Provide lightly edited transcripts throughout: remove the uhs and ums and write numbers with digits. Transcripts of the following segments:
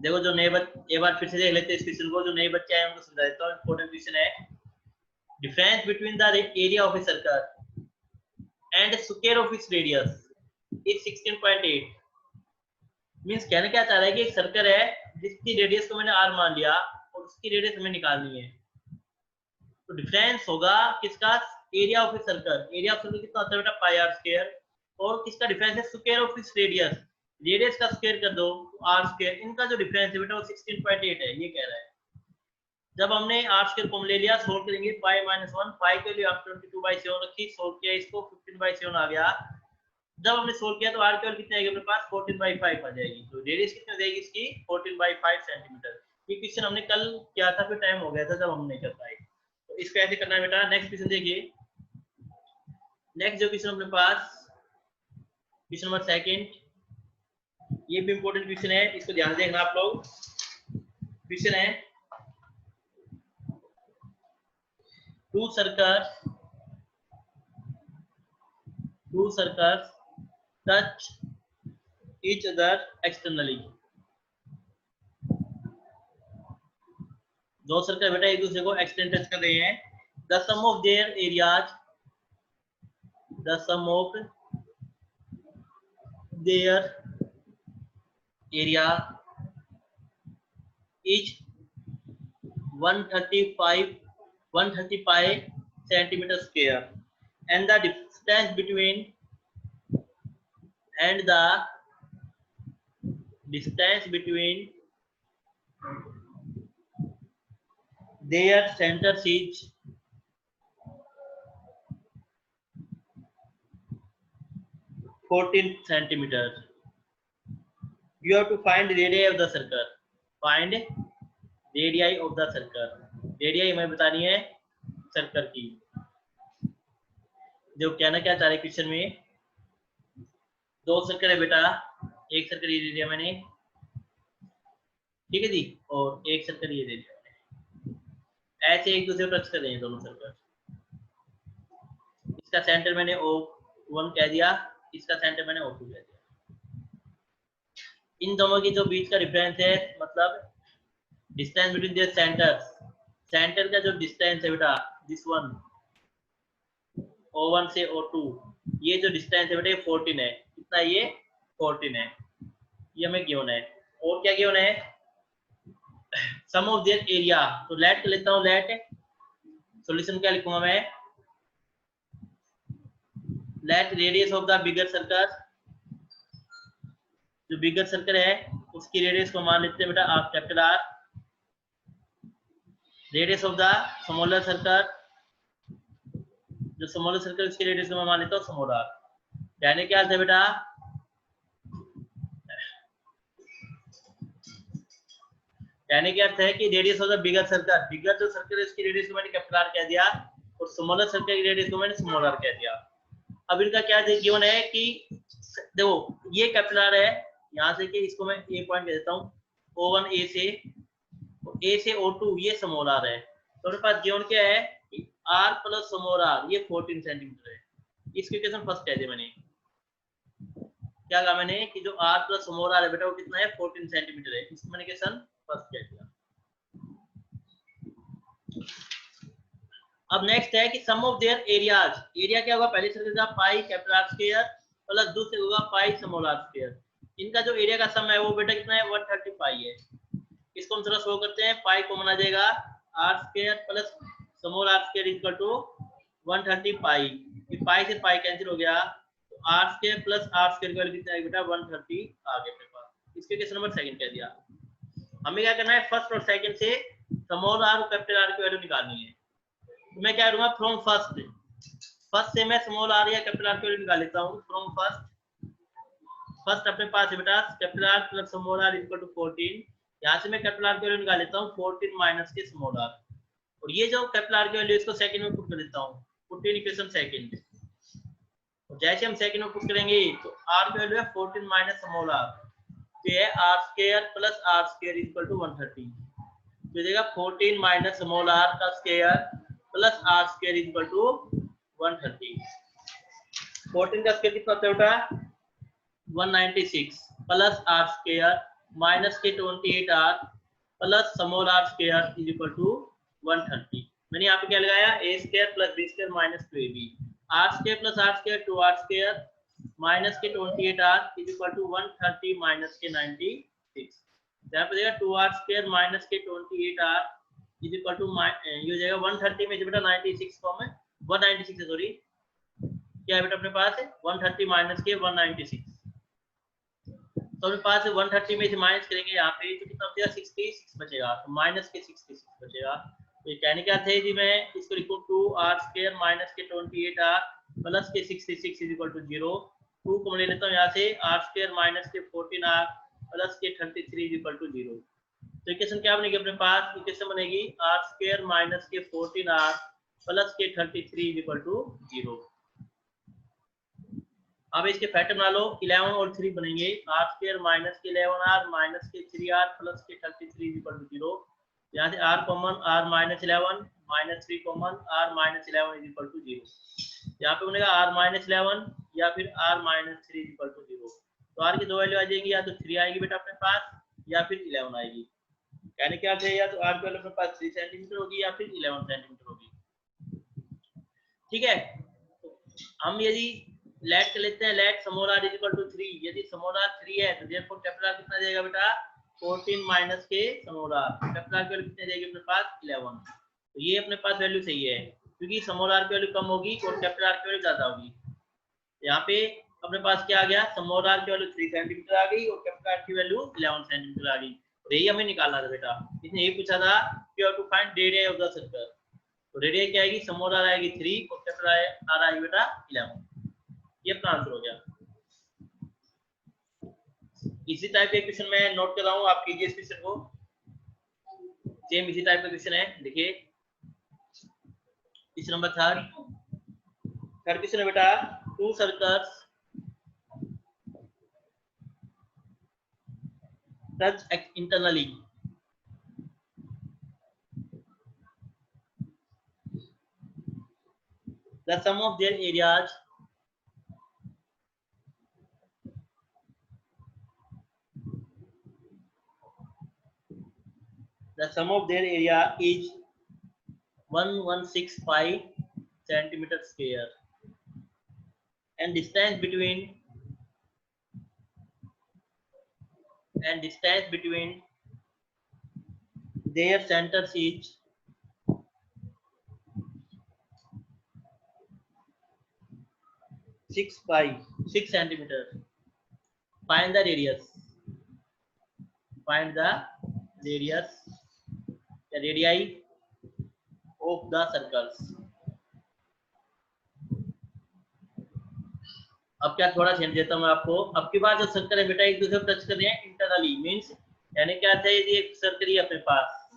देखो जो नए बच्चे, एक बार फिर से देख लेते हैं इस क्वेश्चन को, जो नए बच्चे आए उनको समझा देता हूँ। इंपॉर्टेंट क्वेश्चन है, difference between the area of a circle and square of its radius is 16.8। Means कहना क्या चाह रहा है कि एक सर्कल है जिसकी रेडियस को मैंने r मान लिया और उसकी रेडियस हमें निकालनी है, तो डिफरेंस होगा किसका, area of a circle. Area of circle कितना होता है बेटा, पाई आर स्क्वायर, और किसका डिफरेंस है, square of its radius, radius का स्क्वायर कर दो तो आर स्क्वायर। इनका जो डिफरेंस है बेटा वो 16.8 है, ये कह रहा है। जब हमने आर स्क्वायर कॉमन ले लिया, सोल्व करेंगे पाई माइनस 1, पाई के लिए आप 22/7 रखी, सोल्व किया इसको 15/7 आ गया। जब हमने सोल्व किया तो आर की वैल्यू कितनी आएगी अपने पास, 14/5 आ जाएगी। तो रेडियस कितनी हो जाएगी इसकी, 14/5 सेंटीमीटर। ये क्वेश्चन हमने कल किया था, फिर टाइम हो गया था जब हम नहीं कर पाए, तो इसको ऐसे करना है बेटा। नेक्स्ट क्वेश्चन देखिए, नेक्स्ट जो क्वेश्चन अपने पास, क्वेश्चन नंबर सेकंड, ये भी इंपॉर्टेंट क्वेश्चन है, इसको ध्यान से देखना आप लोग। क्वेश्चन है, to circles touch each other externally। दो सर्कल बेटा एक दूसरे को एक्सटेंड टच कर रहे हैं। the sum of their areas is 130 pi centimeter square and the distance between their centers is 14 centimeters। You have to find the radii of the circle। Find radii of the circle। radii हमें बतानी है circle की। जो कहना क्या चाह रहे question में, दो सर्कल है बेटा, एक सर्कल ये दे दिया मैंने, ठीक है जी, और एक सर्कल ये दे दिया मैंने, ऐसे एक दूसरे को टच कर रहे हैं दोनों सर्कल। इसका सेंटर मैंने O1 कह दिया, इसका सेंटर मैंने O2 कह दिया। इन दोनों की जो बीच का डिफरेंस है, मतलब distance between their centres, centre का जो डिस्टेंस है बेटा, दिस वन O1 से O2, ये जो डिस्टेंस है बेटा ये 14 है। कितना, ये 14 है, ये हमें गिवन है। और क्या गिवन है, सम ऑफ देयर एरिया। तो लेट कर लेता हूं, लेट सॉल्यूशन क्या लिखूंगा मैं, let radius of the bigger circle, जो बिगर सर्कल है उसकी रेडियस को मान लेते हैं बेटा आप capital R. Radius of the smaller circle, जो स्मॉलर सर्कल उसकी रेडियस को मैं मान लेता हूँ स्मॉल आर। यानी क्या है बेटा, यानी क्या अर्थ है कि radius of the bigger circle, bigger जो सर्कल है उसकी रेडियस को मैंने कैपिटल आर कह दिया और स्मॉलर सर्कल की रेडियस को मैंने स्मॉल आर कह दिया। अब इनका क्या गिवन है कि देखो ये कैपिटल आर है, यहाँ से कि इसको मैं ए पॉइंट कह देता हूँ, O1 ए से O2 ये स्मॉल आर है। तो मेरे पास गिवन क्या है कि r प्लस स्मॉल आर ये 14 सेंटीमीटर है। इसके इक्वेशन फर्स्ट कह दिया मैंने, क्या कहा मैंने कि जो r प्लस स्मॉल आर है बेटा वो कितना है, 14 सेंटीमीटर है। इसको मैंने इक्वेशन फर्स्ट कह दिया। अब नेक्स्ट है कि सम ऑफ देयर एरियाज, एरिया क्या होगा, पहले सर्कल का पाई कैपिटल आर स्क्वायर प्लस दूसरे होगा पाई स्मॉल आर स्क्वायर। इनका जो एरिया का सम है वो बेटा कितना है, 130 पाई है। इसको हम थोड़ा शो करते हैं, पाई कॉमन आ जाएगा, R square plus small R square equal to 130 pi. ये पाई से पाई कैंसिल हो गया, तो R square plus R square की वैल्यू कितना आएगी बेटा, 130 आ गया अपने पास। इसके क्वेश्चन नंबर सेकंड कह दिया। हमें क्या करना है, फर्स्ट और सेकंड से स्मॉल आर और कैपिटल आर की वैल्यू निकालनी है। तो मैं क्या करूंगा, फ्रॉम फर्स्ट से मैं स्मॉल आर या कैपिटल आर की वैल्यू निकाल लेता हूं। फ्रॉम फर्स्ट अपने पास है बेटा capital R plus small R equal to 14। यहाँ से मैं कैपिटल आर की वैल्यू निकाल लेता हूँ 14 माइनस के स्मॉल आर, और ये जो कैपिटल आर की वैल्यू इसको सेकंड में पुट कर देता हूँ, पुट इन इक्वेशन सेकंड। और जैसे हम सेकंड में पुट करेंगे तो आर की वैल्यू है 14 माइनस स्मॉल आर, तो है R square plus R square equal to 130। तो देगा 14 माइनस स्मॉल आर का square plus R square equal to 130। 14 का स्क्वायर कितना होता है बेटा, 196 प्लस आर स्क्वायर माइनस के 28r plus small r square is equal to 130। मैंने यहाँ पे क्या लगाया, a square plus b square minus 2ab, r square plus r square 2r square minus के 28r is equal to 130 minus के 96। यहाँ पे देखा 2r स्क्वायर माइनस के 28r इज इक्वल टू ये हो जाएगा 130 में बेटा 96 फॉर्म है, 196 है सॉरी, क्या है बेटा अपने पास है 130 माइनस के 196। तो अपने पास 130 में से माइनस करेंगे यहाँ पे तो कितना बचेगा 66 बचेगा, तो माइनस के 66 बचेगा। तो ये कहने क्या थे जी, मैं इसको लिखूं 2r स्क्वायर माइनस के 28r प्लस के 66 इज इक्वल टू 0। 2 को ले लेता हूँ यहाँ से, r स्क्वायर माइनस के 14r प्लस के 33 इज इक्वल टू 0। तो इक्वेशन क्या बनेगी अपने पास, इक्वेशन बनेगी r स्क्वायर माइनस के 14r प्लस के 33 इज इक्वल टू 0। अब इसके फैक्टर बना लो, 11 और 3 बनेंगे, r स्क्वायर माइनस के 11r माइनस के 3r प्लस के 33 इज इक्वल टू 0। यहाँ से r common, r minus 11 minus 3 common, r minus 11 is equal to 0। यहाँ पे बनेगा r माइनस 11 या फिर r minus 3 is equal to 0। तो r की दो वैल्यू आ जाएंगी, या तो 3 आएगी बेटा अपने पास या फिर 11 आएगी। यानी क्या थे, या तो r की वैल्यू अपने पास 3 सेंटीमीटर होगी या फिर 11 सेंटीमीटर होगी। ठीक है, तो हम यदि लेट कर लेते हैं, let small r is equal to 3, यदि स्मॉल r 3 है तो देयरफॉर कैपिटल r कितना देगा बेटा 14 माइनस के स्मॉल r, कैपिटल r की वैल्यू कितनी देगी अपने पास 11। तो ये अपने पास वैल्यू सही है, क्योंकि स्मॉल r की वैल्यू कम होगी और कैपिटल r की वैल्यू ज्यादा होगी। यहाँ पे अपने पास क्या आ गया, स्मॉल r की वैल्यू 3 सेंटीमीटर आ गई और कैपिटल r की वैल्यू 11 सेंटीमीटर आ गई। और यही हमें निकालना था बेटा, इसने ये पूछा था कि how to find radius of the circle. तो रेडियस क्या आएगी, स्मॉल r आएगी 3 और कैपिटल r आएगी बेटा 11। ये अपना आंसर हो गया। इसी टाइप के क्वेश्चन मैं नोट कर रहा हूँ, आप कीजिए इस क्वेश्चन को, सेम इसी टाइप का क्वेश्चन है। देखिए क्वेश्चन नंबर थर्ड क्वेश्चन है बेटा, to circles touch internally, the sum of their areas is 1165 centimeter square and distance between their centers is 6 centimeter. Find the radius. The radii of the circles. अब क्या थोड़ा change देता हूं मैं आपको। अब की बार जो सर्कल है बेटा एक दूसरे को टच कर रहे हैं इंटरनली, मींस यानी क्या था, ये एक सर्कल ही अपने पास,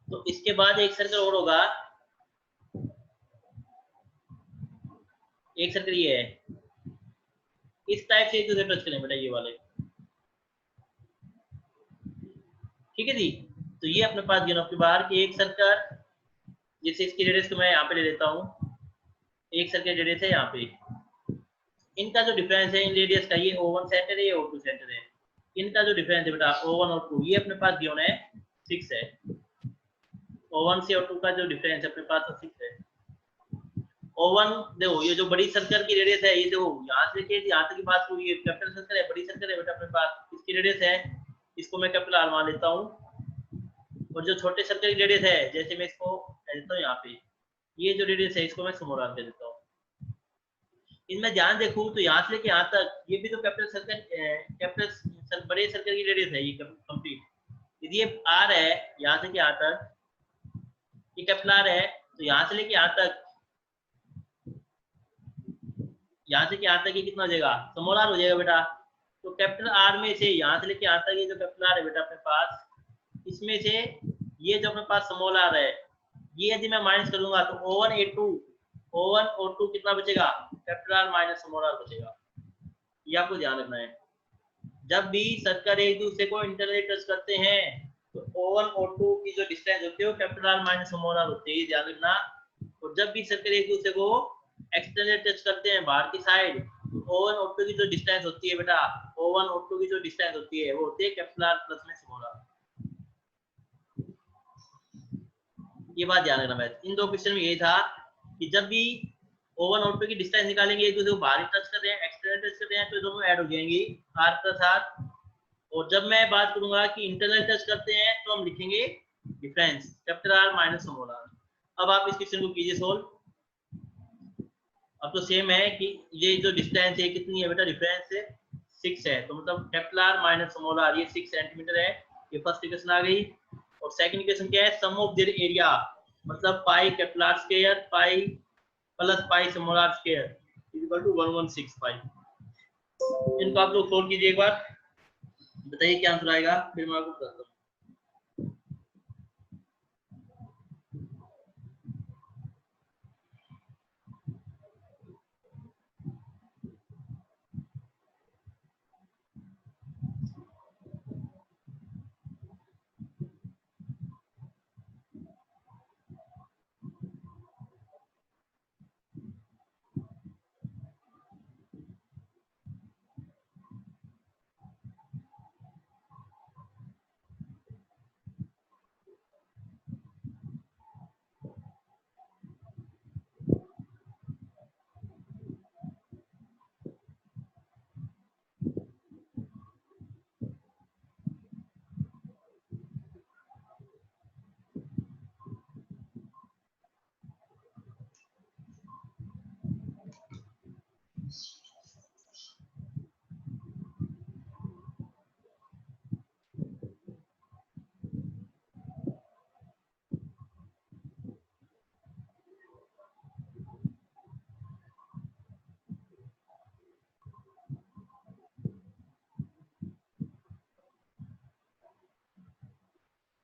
तो इसके बाद एक सर्कल और होगा, एक सर्कल ये है, इस टाइप से एक दूसरे टच करें बेटा ये वाले। ठीक है जी, तो ये अपने पास गिनो के बाहर कि एक सर्कल, जैसे इसकी रेडियस को मैं यहाँ पे ले लेता हूँ, एक सर्कल रेडियस है यहाँ पे, इनका जो डिफरेंस है इन रेडियस का, ये O1 सेंटर है, ये O2 सेंटर है, इनका जो डिफरेंस है बेटा O1 और 2, ये अपने पास गिवन है 6 है। O1 से O2 का जो डिफरेंस है अपने पास 6 है। O1 देखो, ये जो बड़ी सर्कल की रेडियस है, ये देखो यहाँ से लेके यहाँ तक की बात हुई, ये कैपिटल सर्कल है, बड़ी सर्कल है बेटा अपने पास, इसकी रेडियस है, इसको मैं कैपिटल R मान लेता हूँ। और जो छोटे सर्कल की रेडियस है, जैसे मैं इसको देता हूँ यहाँ पे, ये जो रेडियस है इसको मैं स्मॉल r दे देता हूँ। इनमें ध्यान देखूं तो यहाँ से लेके यहाँ तक ये भी तो कैपिटल सर्कल, बड़े सर्कल की रेडियस है ये कंप्लीट। यदि ये r है यहाँ से यहाँ तक, ये कैपिटल R है, तो यहाँ से लेके यहाँ तक, यहाँ से यहाँ तक ये कितना हो जाएगा, स्मॉल r हो जाएगा बेटा। तो कैपिटल R में से यहाँ से लेके यहाँ तक ये जो कैपिटल R है बेटा अपने पास, इसमें से ये जो अपने पास स्मॉल r है, ये यदि मैं माइनस करूंगा तो O1 और 2 कितना बचेगा, capital R minus small r बचेगा। ये आपको ध्यान रखना है। जब भी सर्कल एक दूसरे को इंटरनली टच करते हैं तो O1 और 2 की जो डिस्टेंस होती है वो capital R minus small r होती है, ध्यान रखना। और जब भी सर्कल एक दूसरे को एक्सटर्नली टच करते हैं बाहर की साइड, O1 O2 की जो डिस्टेंस होती है बेटा, O1 O2 की जो डिस्टेंस होती है वो होती है कैपिटल R प्लस में स्मॉल r। ये बात ध्यान रखना है। इन दो क्वेश्चन में यही था कि जब भी O1 O2 की डिस्टेंस निकालेंगे, एक दूसरे को बाहर टच कर रहे हैं, एक्सटर्नल टच कर रहे हैं, तो दोनों ऐड हो जाएंगी r प्लस r। और जब मैं बात करूंगा कि इंटरनल टच करते हैं तो हम लिखेंगे difference capital R minus small r। अब आप इस क्वेश्चन को कीजिए सोल्व। अब तो सेम है कि ये जो डिस्टेंस है कितनी है बेटा, डिफरेंस है 6 है, तो मतलब capital R minus small r ये 6 सेंटीमीटर है। ये फर्स्ट इक्वेशन आ गई। और सेकंड इक्वेशन क्या है, सम ऑफ देयर एरिया, मतलब pi capital R square pi plus pi small r square is equal to 1165। इनको आप लोग सोल्व कीजिए एक बार, बताइए क्या आंसर आएगा, फिर मैं आपको बताता हूँ।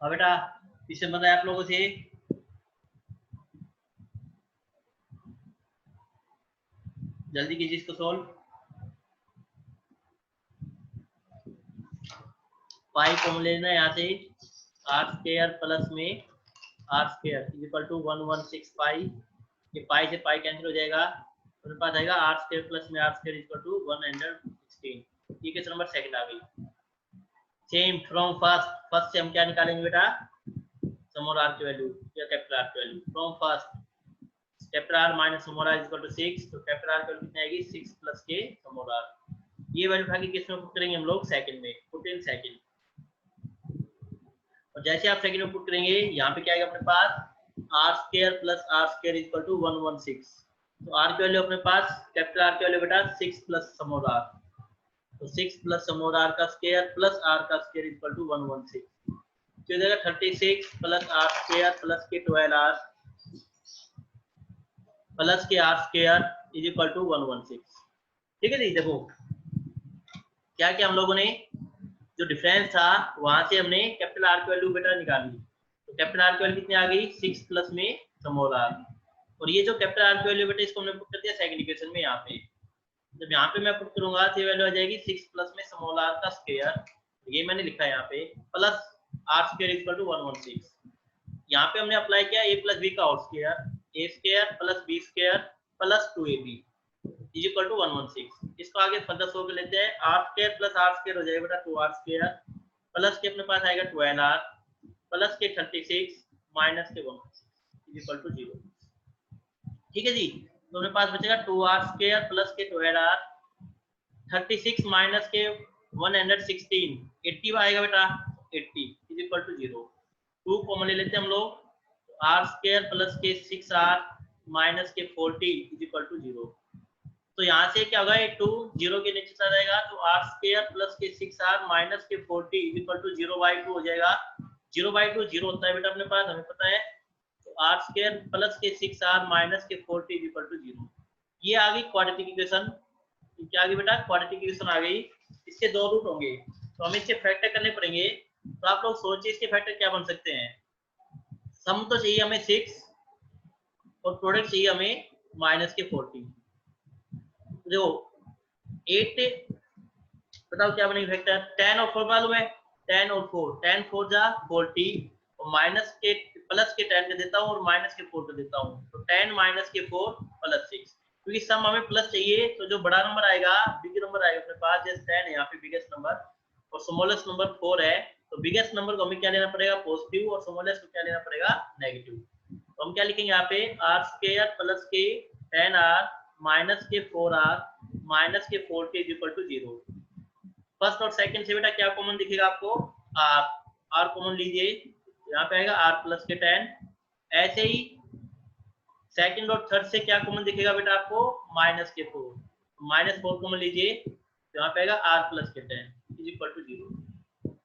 हाँ बेटा, इससे बताया आप लोगों से, जल्दी कीजिए इसको सोल्व। पाई कॉमन लेना है यहाँ से, r स्क्वायर प्लस में r square is equal to 1165। ये पाई से पाई कैंसिल हो जाएगा, तो मेरे पास आएगा r स्क्वायर प्लस में r square is equal to 116। ये क्वेश्चन नंबर सेकंड आ गई। सेम फ्रॉम फर्स्ट, फर्स्ट से हम क्या निकालेंगे बेटा, स्मॉल r की वैल्यू या कैपिटल R की value. From first capital R minus small r is equal to 6, तो कैपिटल R की वैल्यू कितनी आएगी, 6 प्लस के स्मॉल r। ये वैल्यू उठा के किस में पुट करेंगे हम लोग, सेकंड में, पुट इन सेकंड। और जैसे आप सेकंड में पुट करेंगे, यहाँ पे क्या आएगा अपने पास, r square plus r square is equal to 116। तो r की वैल्यू अपने पास, कैपिटल R की वैल्यू बेटा 6 प्लस स्मॉल r, तो 6 प्लस स्मॉल r का स्क्वायर प्लस r का स्क्वायर इज इक्वल टू 116। तो इधर 36 प्लस r स्क्वायर प्लस के 12r प्लस के r square is equal to 116। ठीक है जी। देखो क्या क्या हम लोगों ने जो डिफरेंस था वहां से हमने कैपिटल R की वैल्यू बेटा निकाली, तो कैपिटल R की वैल्यू कितनी आ गई, 6 प्लस में स्मॉल r। और ये जो कैपिटल R की वैल्यू बेटा इसको हमने पुट कर दिया सेकंड इक्वेशन में। यहाँ पे जब यहाँ पे मैं पुट करूंगा तो ये वैल्यू आ जाएगी 6 प्लस में स्मॉल r का स्क्वायर, ये मैंने लिखा है यहाँ पे, plus r square equal to 116। यहाँ पे हमने अप्लाई किया a प्लस b का whole square, a square plus b square plus 2ab is equal to 116। इसको आगे फर्दर सोल्व कर लेते हैं। r square plus r square हो जाएगा बेटा 2r स्क्वायर, प्लस के अपने पास आएगा 12r प्लस के 36 माइनस के 116 इज इक्वल टू 0। ठीक है जी। तो अपने पास बचेगा 2r स्क्वायर प्लस के 12r 36 माइनस के 116 80 आएगा बेटा, 80 इज इक्वल टू 0। 2 कॉमन ले लेते हैं हम लोग, r स्क्वायर प्लस के 6r माइनस के 40 इज इक्वल टू 0। तो यहाँ से क्या होगा, ये 2 0 के नीचे चला जाएगा, तो r स्क्वायर प्लस के 6r माइनस के 40 इज इक्वल टू 0/2 हो जाएगा। 0/2 0 होता है बेटा अपने पास, हमें पता है। तो r स्क्वायर प्लस के 6r माइनस के 40 इज इक्वल टू 0। ये आ गई क्वाड्रेटिक इक्वेशन। क्या आ गई बेटा, क्वाड्रेटिक इक्वेशन आ गई। इसके दो रूट होंगे तो हमें इसके फैक्टर करने पड़ेंगे। तो आप लोग सोचिए इसके फैक्टर क्या बन सकते हैं। सम तो चाहिए हमें 6 और प्रोडक्ट चाहिए हमें माइनस के 40। देखो 8 बताओ क्या बनेगी फैक्टर, 10 और 4 मालूम है, 10 और 4, 10 4 जा 40 और माइनस के प्लस के 10 का देता हूँ और माइनस के 4 का देता हूँ, तो 10 माइनस के 4 प्लस 6। क्योंकि सम हमें प्लस चाहिए, तो जो बड़ा नंबर आएगा, बिग नंबर आएगा अपने पास, जैसे 10 है यहाँ पे बिगेस्ट नंबर और स्मॉलेस्ट नंबर 4 है, तो बिगेस्ट नंबर को हमें क्या लेना पड़ेगा, पॉजिटिव, और स्मॉलेस्ट को क्या लेना पड़ेगा, नेगेटिव। तो हम क्या लिखेंगे यहाँ पे, आर स्क्वायर प्लस के 10r माइनस के 4r माइनस के 4t is equal to 0। First और सेकंड से बेटा क्या कॉमन दिखेगा आपको, r कॉमन लीजिए, यहाँ पे आएगा r प्लस के 10। ऐसे ही सेकंड और थर्ड से क्या कॉमन दिखेगा बेटा आपको, माइनस के 4, माइनस 4 कॉमन लीजिए, तो यहाँ पे आएगा r प्लस के 10 इज इक्वल टू 0।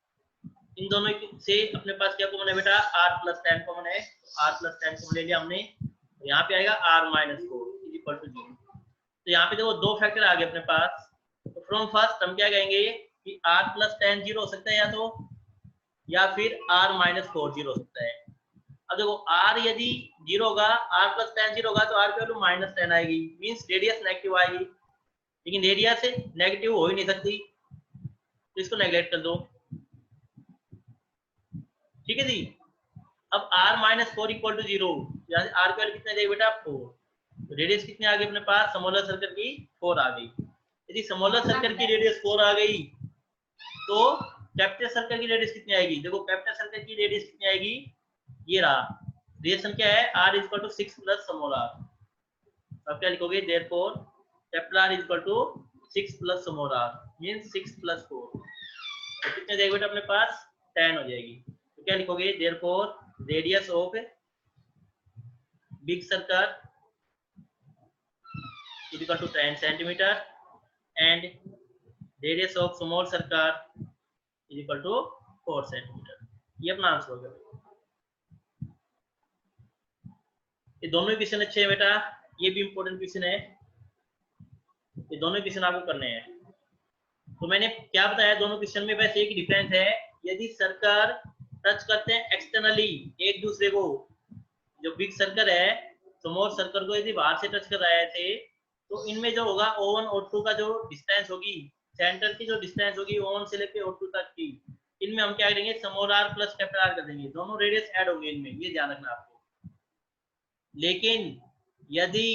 इन दोनों से अपने पास क्या कॉमन है बेटा, r प्लस 10 कॉमन है, r प्लस 10 कॉमन ले लिया हमने, तो यहाँ पे आएगा r minus 4 is equal to 0। तो यहाँ पे देखो दो फैक्टर आ गए अपने पास, तो फ्रॉम फर्स्ट हम क्या कहेंगे कि r प्लस 10 0 हो सकता है या फिर r माइनस 4 0 हो सकता है। अब देखो r यदि 0 होगा, r प्लस 10 0 होगा, तो r की वैल्यू माइनस 10 आएगी, मींस रेडियस नेगेटिव आएगी, लेकिन रेडियस से नेगेटिव हो ही नहीं सकती, तो इसको नेगलेक्ट कर दो, ठीक है जी। अब r माइनस 4 इक्वल टू 0, यानी r की वैल्यू कितने देगी बेटा, 4, रेडियस कितनी आ गई अपने पास, स्मॉलर सर्कल की 4 आ गई। यदि स्मॉलर सर्कल की रेडियस 4 आ गई, तो कैपिटल सर्कल की रेडियस कितनी आएगी, देखो कैपिटल सर्कल की रेडियस कितनी आएगी, ये रहा, रिलेशन क्या है, r is equal to 6 plus small r। अब क्या लिखोगे, therefore capital R is equal to 6 plus small r means 6 plus 4, तो कितने देगा बेटा अपने पास, 10 हो जाएगी। तो क्या लिखोगे, therefore radius of big circle is equal to 10 centimetre and radius of small circle is equal to 4 centimetre. ये अपना आंसर हो गया। ये दोनों ही क्वेश्चन अच्छे हैं बेटा, ये भी इंपॉर्टेंट क्वेश्चन है, ये दोनों क्वेश्चन आपको करने हैं। तो मैंने क्या बताया, दोनों क्वेश्चन में बस एक डिफरेंस है, यदि सर्कल टच करते हैं एक्सटर्नली एक दूसरे को, जो बिग सर्कल है स्मॉल सर्कल को यदि बाहर से टच कर रहा है थे, तो इनमें जो होगा O1 और O2 का जो डिस्टेंस होगी, सेंटर की जो डिस्टेंस होगी O1 से लेके O2 तक की, इनमें हम क्या करेंगे, small r plus capital R कर देंगे, दोनों रेडियस ऐड होंगे इनमें, ये ध्यान रखना आपको। लेकिन यदि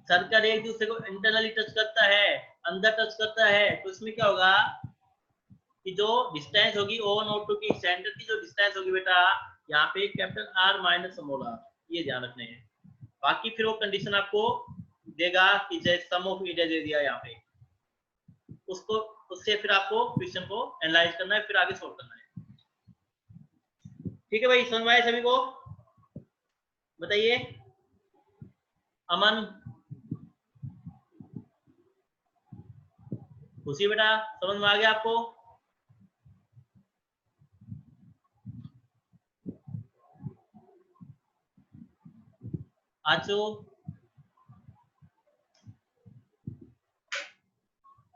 सर्कल एक दूसरे को इंटरनली टच करता है, अंदर टच करता है, तो इसमें क्या होगा कि जो डिस्टेंस होगी O1 और O2 की, सेंटर की जो डिस्टेंस होगी बेटा, यहाँ पे capital R minus small r, ये ध्यान रखने हैं। बाकी फिर वो कंडीशन आपको देगा कि जैसे सम ऑफ एरिया दे दिया यहाँ पे, उसको उससे फिर आपको क्वेश्चन को एनालाइज करना है, फिर आगे सोल्व करना है। ठीक है भाई, समझ में आया सभी को, बताइए। अमन, खुशी बेटा, समझ में आ गया आपको? आचो,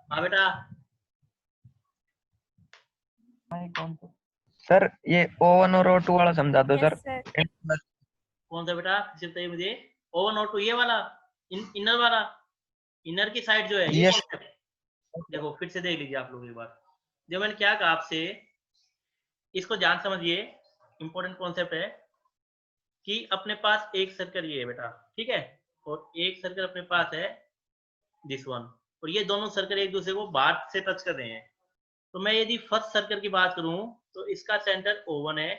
हाँ बेटा। सर ये O1 और O2 वाला समझा दो सर। कौन सा बेटा, किसी बताइए मुझे, O1 और O2 ये वाला, इनर वाला, इनर की साइड जो है, ये कौन सा? देखो फिर से देख लीजिए आप लोग एक बार, जो मैंने क्या कहा आपसे, इसको ध्यान समझिए, इंपॉर्टेंट कॉन्सेप्ट है कि अपने पास एक सर्कल ये है बेटा, ठीक है, और एक सर्कल अपने पास है दिस वन, और ये दोनों सर्कल एक दूसरे को बाहर से टच कर रहे हैं। तो मैं यदि फर्स्ट सर्कल की बात करूं, तो इसका सेंटर O1 है,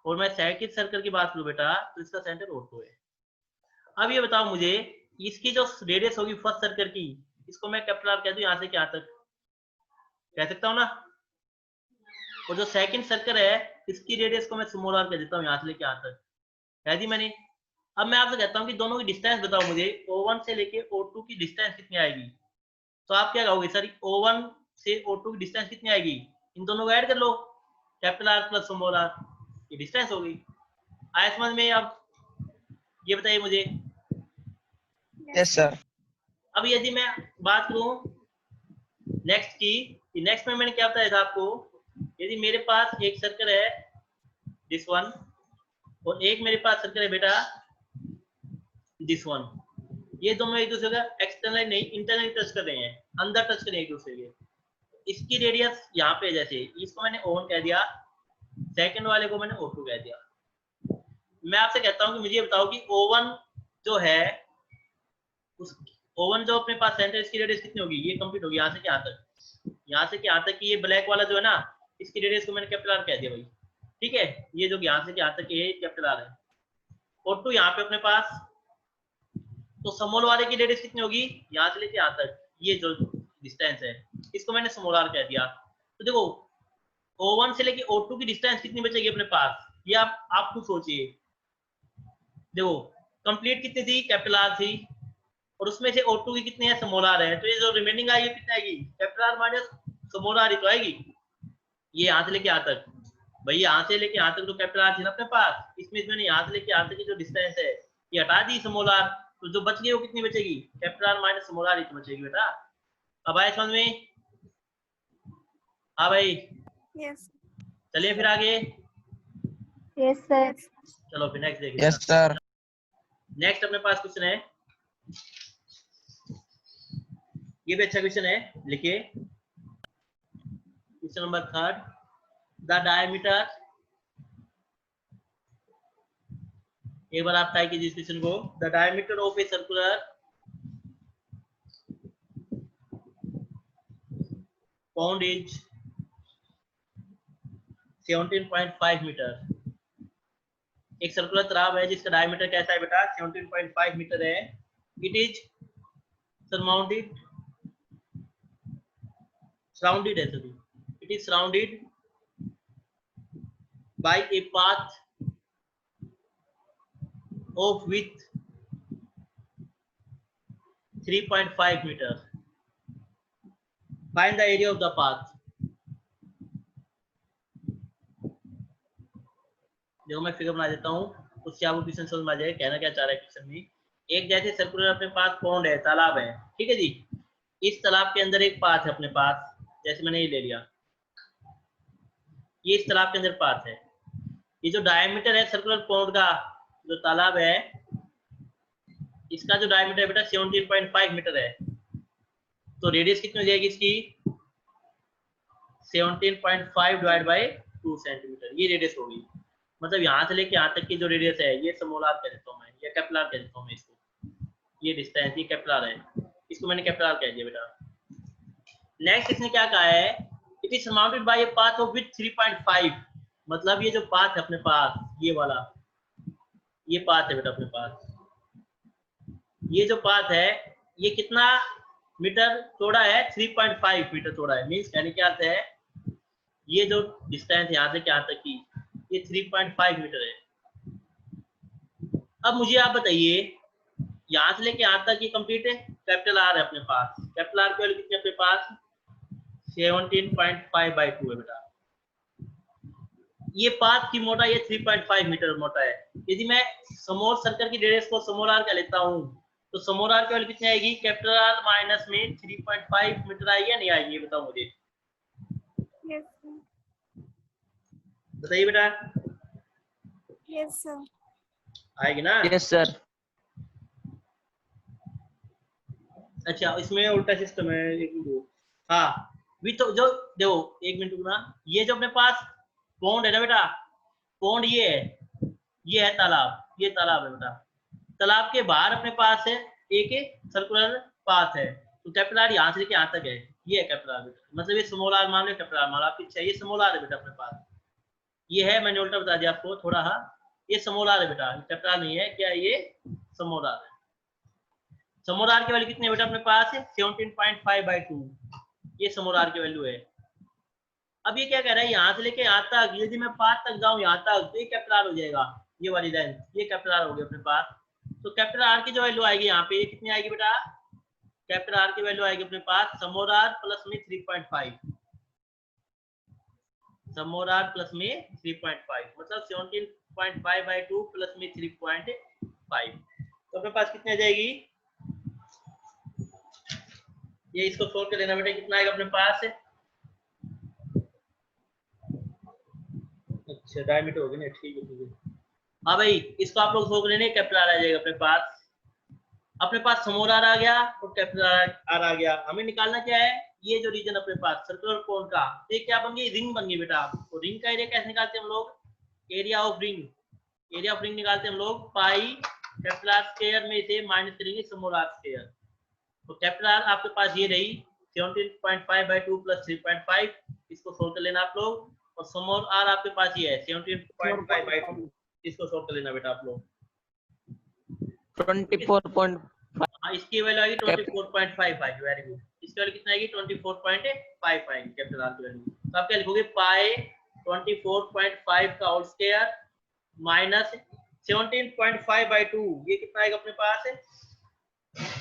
और मैं सेकंड सर्कल की बात करूं बेटा, तो इसका सेंटर O2 है। अब ये बताओ मुझे, इसकी जो रेडियस होगी फर्स्ट सर्कल की, इसको मैं कैपिटल R कह दूं, यहां से क्या तक कह सकता हूं ना, और जो सेकंड सर्कल है इसकी रेडियस को मैं स्मॉल r कह देता हूं, यहां से लेके यहां तक कह दी मैंने। अब मैं आपसे कहता हूं कि दोनों की डिस्टेंस बताओ मुझे, O1 से लेके O2 की डिस्टेंस कितनी आएगी, तो आप क्या कहोगे, सर O1 से O2 की डिस्टेंस कितनी आएगी, इन दोनों को ऐड कर लो, capital R plus small r, ये डिस्टेंस हो गई। आया समझ में? अब ये बताइए मुझे। Yes sir. अब यदि मैं बात करूं नेक्स्ट की, नेक्स्ट में मैंने क्या बताया था आपको, यदि मेरे पास एक सर्कल है दिस वन, और एक मेरे पास सर्कल है बेटा दिस वन, ये दोनों एक दूसरे का एक्सटर्नली नहीं इंटरनली टच कर रहे हैं, अंदर टच कर रहे हैं एक दूसरे के, इसकी रेडियस यहाँ पे, जैसे इसको मैंने O1 कह दिया, सेकंड वाले को मैंने O2 कह दिया। मैं आपसे कहता हूँ कि मुझे बताओ कि O1 जो है उस O1 जो अपने पास सेंटर, इसकी रेडियस कितनी होगी, ये कंप्लीट होगी यहाँ से यहाँ तक, यहाँ से यहाँ तक की ये ब्लैक वाला जो है ना, इसकी रेडियस को मैंने कैपिटल आर कह दिया भाई, ठीक है। ये जो यहाँ से यहाँ तक ये कैपिटल आर है। और टू यहाँ पे अपने पास, तो स्मॉल वाले की रेडियस कितनी होगी, यहाँ से लेके यहाँ तक ये जो डिस्टेंस है, इसको मैंने स्मॉल आर कह दिया। तो देखो O1 से लेके O2 की डिस्टेंस कितनी बचेगी अपने पास, ये आप खुद सोचिए। देखो कंप्लीट कितनी थी, कैपिटल आर थी, और उसमें से O2 की कितनी है, स्मॉल आर है, तो ये जो रिमेनिंग आएगी कितना आएगी, capital R minus small R ही तो आएगी। ये यहाँ से लेके यहाँ तक, भाई यहाँ से लेके यहाँ तक जो कैपिटल आर थी ना अपने पास, इसमें मैंने यहाँ से लेके यहाँ तक की जो डिस्टेंस है ये हटा दी स्मॉल आर, तो जो बच गई वो कितनी बचेगी, capital R minus small R ही तो बचेगी बेटा। अब आए समझ में? हाँ भाई, यस चलिए फिर आगे, यस सर। चलो फिर नेक्स्ट देखिए। Yes sir. नेक्स्ट अपने पास क्वेश्चन है, ये भी अच्छा क्वेश्चन है, लिखिए क्वेश्चन नंबर 3, द डायमीटर, एक बार आप ट्राई कीजिए इस क्वेश्चन को, the diameter of a circular pond is 17.5 metre. एक सर्कुलर तालाब है जिसका डायमीटर कैसा है बेटा, 17.5 मीटर है। इट इज सराउंडेड है सभी, it is surrounded by a path of with 3.5 metre. Find the area of the path. देखो मैं फिगर बना देता हूँ, उससे आपको क्वेश्चन समझ में आ जाएगा कहना क्या चाह रहा है क्वेश्चन में। एक जैसे सर्कुलर अपने पास पॉन्ड है, तालाब है, ठीक है जी। इस तालाब के अंदर एक पाथ है अपने पास, जैसे मैंने ये ले लिया, ये इस तालाब के अंदर पाथ है। ये जो डायमीटर है सर्कुलर पॉन्ड का, जो तालाब है, इसका जो डायमीटर है बेटा 17.5 मीटर है। तो रेडियस कितनी हो जाएगी इसकी, 17.5 डिवाइड बाय 2 सेंटीमीटर, ये रेडियस होगी। मतलब यहाँ से लेके यहाँ तक की जो रेडियस है, ये स्मॉल आर कह देता हूँ मैं, या कैपिटल आर कह देता हूँ मैं इसको। ये डिस्टेंस ये कैपिटल आर है, इसको मैंने कैपिटल आर कह दिया बेटा। नेक्स्ट इसने क्या कहा है, it is surrounded by a path of width 3.5। मतलब ये जो पाथ है अपने पास, ये वाला, ये पाथ है बेटा अपने पास, ये जो पाथ है ये कितना मीटर चौड़ा है, 3.5 मीटर चौड़ा है। मीन्स कहने क्या अर्थ है, ये जो डिस्टेंस यहाँ से यहाँ तक की, ये 3.5 मीटर है। अब मुझे आप बताइए, यहाँ से लेके यहाँ तक ये कंप्लीट है, कैपिटल आर है अपने पास, कैपिटल आर की वैल्यू कितनी है अपने पास, 17.5/2 है बेटा। ये पाथ की मोटाई है 3.5 मीटर मोटा है। यदि मैं स्मॉल सर्कल की रेडियस को स्मॉल आर कह लेता हूँ, तो स्मॉल आर की वैल्यू कितनी आएगी, कैपिटल आर माइनस में 3.5 मीटर आएगी या नहीं आएगी, ये बताओ मुझे। यस बताइए बेटा, यस सर। आएगी ना? Yes sir. अच्छा इसमें उल्टा सिस्टम है, एक मिनट। हाँ भी तो जो देखो, एक मिनट रुकना, ये जो अपने पास पॉन्ड है ना बेटा, पॉन्ड ये है तालाब, ये तालाब है बेटा। तालाब के बाहर अपने पास है एक सर्कुलर पाथ है, तो कैपिटल आर यहाँ से लेके यहाँ तक है, ये है कैपिटल आर बेटा। मतलब ये स्मॉल आर मान लो, कैपिटल आर मान लो, आपकी इच्छा है, ये स्मॉल आर है बेटा अपने पास, ये है, मैंने उल्टा बता दिया आपको थोड़ा। हाँ ये स्मॉल आर है बेटा, कैपिटल आर नहीं है, क्या ये स्मॉल आर है। स्मॉल आर की वैल्यू कितनी है बेटा अपने पास, 17.5/2, ये स्मॉल आर की वैल्यू है। अब ये क्या कह रहा है, यहाँ से लेके यहाँ तक, यदि मैं पाथ तक जाऊँ यहाँ तक, तो ये कैपिटल आर हो जाएगा, ये वाली लाइन, ये कैपिटल आर हो गया अपने पास। तो कैपिटल आर की जो वैल्यू आएगी यहाँ पे, ये कितनी आएगी बेटा, कैपिटल आर की वैल्यू आएगी अपने पास स्मॉल आर प्लस में 3.5, स्मॉल आर प्लस में 3.5, मतलब 17.5/2 प्लस में 3.5, तो अपने पास कितनी आ जाएगी, ये इसको सोल्व कर लेना बेटा, कितना आएगा अपने पास। अच्छा डायमीटर हो गया ना, ठीक है। हाँ भाई इसको आप लोग सोल्व कर लेने, कैपिटल आर आ जाएगा अपने पास। अपने पास स्मॉल आर आ गया और कैपिटल आर आ गया। हमें निकालना क्या है, ये जो रीजन अपने पास सर्कुलर कोन का, ये क्या बन गई, रिंग बन गई बेटा। तो रिंग का एरिया कैसे निकालते हैं हम लोग, area of ring, area of ring निकालते हैं हम लोग पाई कैपिटल आर स्क्वायर में से माइनस करेंगे स्मॉल आर स्क्वायर। तो कैपिटल आर आपके पास ये रही 17.5/2 + 3.5, इसको सोल्व कर लेना आप लोग। और स्मॉल आर आपके पास ये है 17.5/2, इसको सोल्व कर लेना बेटा आप लोग। 24. हाँ, इसकी वैल्यू आएगी 24.55। Very good. इसकी वैल्यू कितना आएगी 24.55 कैपिटल आर की वैल्यू। तो आप क्या लिखोगे, पाई 24.5 का होल स्क्वायर माइनस 17.5/2, ये कितना आएगा अपने पास है,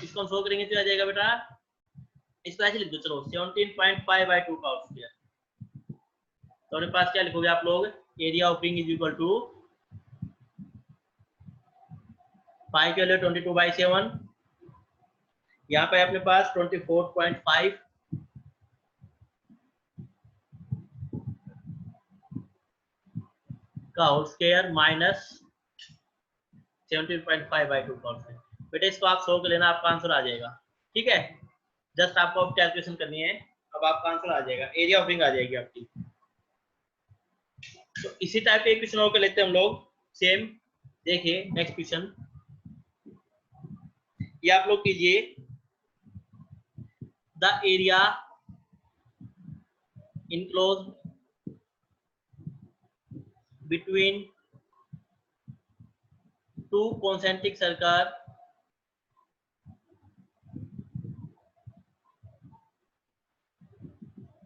इसको हम सोल्व करेंगे तो आ जाएगा बेटा, इसको ऐसे लिख दो चलो 17.5/2 का होल स्क्वायर। तो अपने पास क्या लिखोगे आप लोग, area of ring is equal to pi की वैल्यू 22/7, यहाँ पे अपने पास 24.5 का होल स्क्वायर माइनस 17.5/2 का होल स्क्वायर। बेटा इसको आप सोल्व कर लेना, आपका आंसर आ जाएगा। ठीक है, जस्ट आपको अब कैलकुलेशन करनी है, अब आपका आंसर आ जाएगा, एरिया ऑफ रिंग आ जाएगी आपकी। तो इसी टाइप के क्वेश्चन और कर लेते हैं हम लोग सेम। देखिए नेक्स्ट क्वेश्चन, ये आप लोग कीजिए, the area enclosed between two concentric circles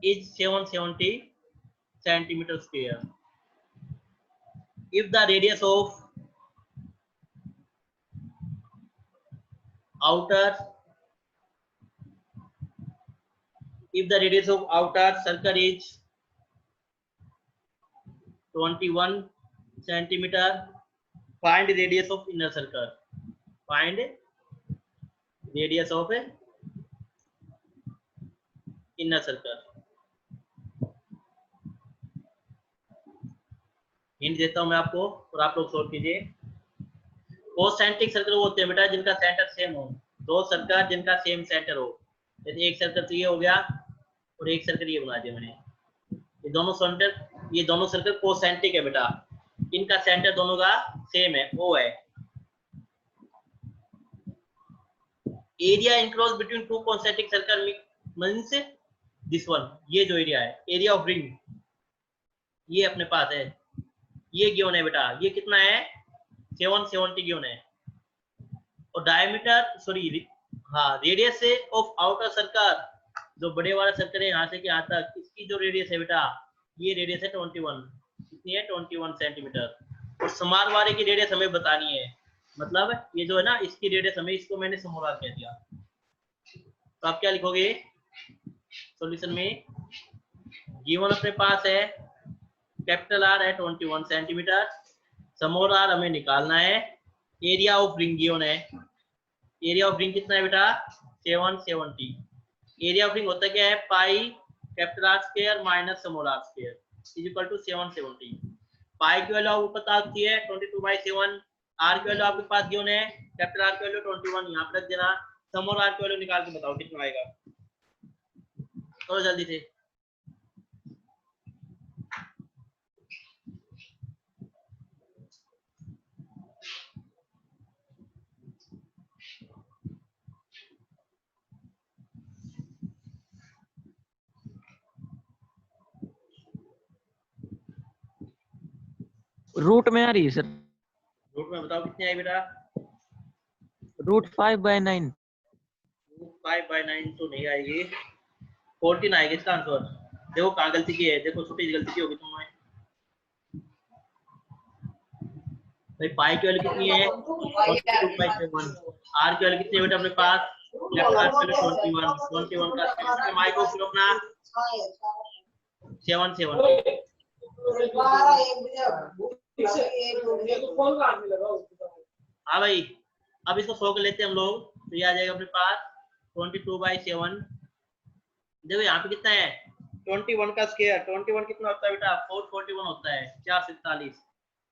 is 770 centimeter square. If the radius of outer circle is 21 centimeter, find the radius of inner circle. Find radius of inner circle. Hint देता हूं मैं आपको और आप लोग सोल्व कीजिए। Concentric circle वो होते हैं बेटा जिनका सेंटर सेम हो, दो सर्कल जिनका सेम सेंटर हो। जैसे एक सर्कल तो ये हो गया और एक सर्कल ये बना दिया मैंने, ये दोनों सर्कल कॉन्सेंट्रिक है बेटा, इनका सेंटर दोनों का सेम है, ओ है। Area enclose between two concentric circle means this one, ये जो एरिया है एरिया ऑफ रिंग, ये अपने पास है, ये गिवन है बेटा, ये कितना है 770 गिवन है। और डायमीटर सॉरी हाँ रेडियस से ऑफ आउटर सर्कल, जो बड़े वाला सर्कल है यहाँ से यहाँ तक, इसकी जो रेडियस है बेटा, ये रेडियस है 21, कितनी है 21 सेंटीमीटर। और स्मॉल वाले की रेडियस हमें बतानी है, मतलब ये जो है ना इसकी रेडियस हमें, इसको मैंने स्मॉल आर कह दिया। तो आप क्या लिखोगे सॉल्यूशन में, गिवन अपने पास है कैपिटल आर है 21 सेंटीमीटर, स्मॉल आर हमें निकालना है, एरिया ऑफ रिंग गिवन है, एरिया ऑफ रिंग कितना है बेटा 770। एरिया ऑफ रिंग होता क्या है, pi capital R square minus small R square is equal to 770। Pi की वैल्यू आपको पता होती है 22/7, आर की वैल्यू आपके पास गिवन है, कैपिटल आर की वैल्यू 21 यहाँ पर रख देना, स्मॉल आर की वैल्यू निकाल के बताओ कितना आएगा, थोड़ा जल्दी से। रूट में आ रही है सर, रूट में बताओ कितनी आई बेटा, √5/9। 5/9 तो नहीं आएगी, 14 आएगी इसका आंसर। देखो कहाँ गलती की है, देखो छोटी सी गलती की होगी तुमने भाई। पाई की वैल्यू कितनी है 42/7, आर की वैल्यू कितनी है बेटा अपने पास, लेफ्ट आर की वैल्यू 21 का स्क्वायर, माई को फिर अपना 770। हाँ भाई, अब इसको सोल्व कर लेते हैं हम लोग, तो ये आ जाएगा अपने पास 22/7। देखो यहाँ पे कितना है 21 का स्क्वायर, 21 कितना होता है बेटा 441 होता है, 447।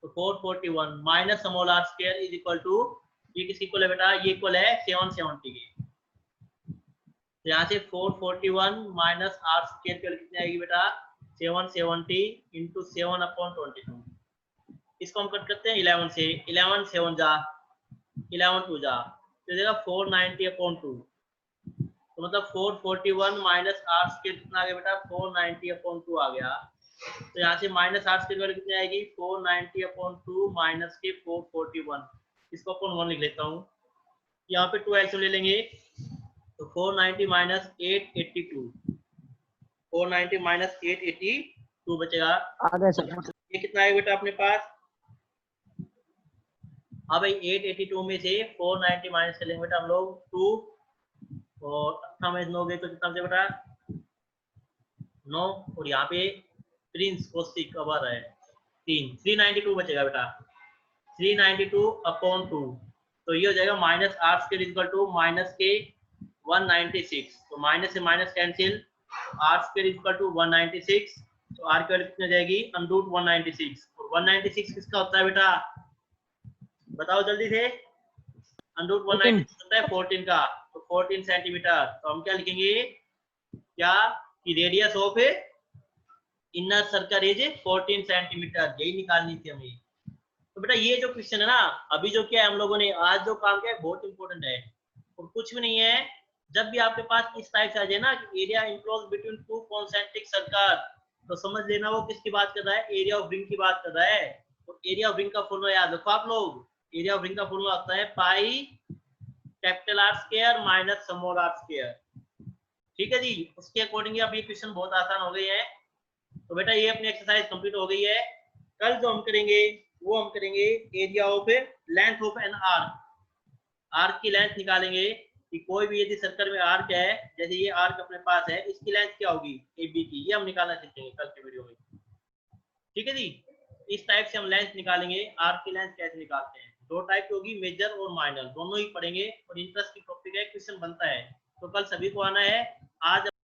तो 441 minus small R square is equal to, ये किसकी इक्वल है बेटा, ये इक्वल है 770 के। तो यहाँ से 441 माइनस आर स्क्वायर की कितनी आएगी बेटा 770 इंटू 7/22। इसको हम कट करते हैं 11 से, 11 7 जा 11 2 जा, तो देगा 490/2। तो मतलब 441 माइनस आर स्क्वायर कितना आ गया बेटा 490/2 आ गया। तो यहाँ से माइनस आर स्क्वायर वैल्यू कितनी आएगी 490/2 माइनस के 441, इसको अपन 1 लिख लेता हूँ। यहाँ पे 2 एल्सियम ले लेंगे तो 490 माइनस 882, 490 माइनस 882 बचेगा। ये कितना है बेटा अपने पास? हाँ भाई 882 में से 490 माइनस करेंगे बेटा हम लोग 2 और 18 में 9 गए तो कितना बचे बेटा 9, और यहाँ पे प्रिंस कौशिक कवर है 3, 392 बचेगा बेटा 392/2। तो ये हो जाएगा minus R square equal to minus के 196, तो माइनस से minus cancel, R square equal to 196, तो आर की वैल्यू कितनी हो जाएगी √196, और 196 किसका होता है बेटा बताओ जल्दी से, √196 होता है 14 का, तो 14 सेंटीमीटर। तो हम क्या लिखेंगे क्या कि radius of inner circle is 14 centimetre, यही निकालनी थी हमें। तो बेटा ये जो क्वेश्चन है ना अभी जो किया है हम लोगों ने आज जो काम किया है बहुत इंपॉर्टेंट है, और कुछ भी नहीं है। जब भी आपके पास इस टाइप से आ जाए ना कि area enclose between 2 concentric circle, तो समझ लेना वो किसकी बात कर रहा है, एरिया ऑफ रिंग की बात कर रहा है। और एरिया ऑफ रिंग का फॉर्मूला याद रखो आप लोग, एरिया ऑफ रिंग का फॉर्मूला आता है pi capital R square minus small R square. ठीक है जी, उसके अकॉर्डिंग अब ये क्वेश्चन बहुत आसान हो गए हैं। तो बेटा ये अपनी एक्सरसाइज कंप्लीट हो गई है। कल जो हम करेंगे वो हम करेंगे area of length of an arc, arc की लेंथ निकालेंगे कि कोई भी यदि सर्कल में आर्क है, जैसे ये आर्क अपने पास है, इसकी लेंथ क्या होगी ए बी की, ये हम निकालना सीखेंगे कल के वीडियो में। ठीक है जी, इस टाइप से हम लेंथ निकालेंगे, आर्क की लेंथ कैसे निकालते हैं। 2 टाइप की होगी, मेजर और माइनर, दोनों ही पढ़ेंगे और इंटरेस्ट की टॉपिक है, क्वेश्चन बनता है। तो कल सभी को आना है। आज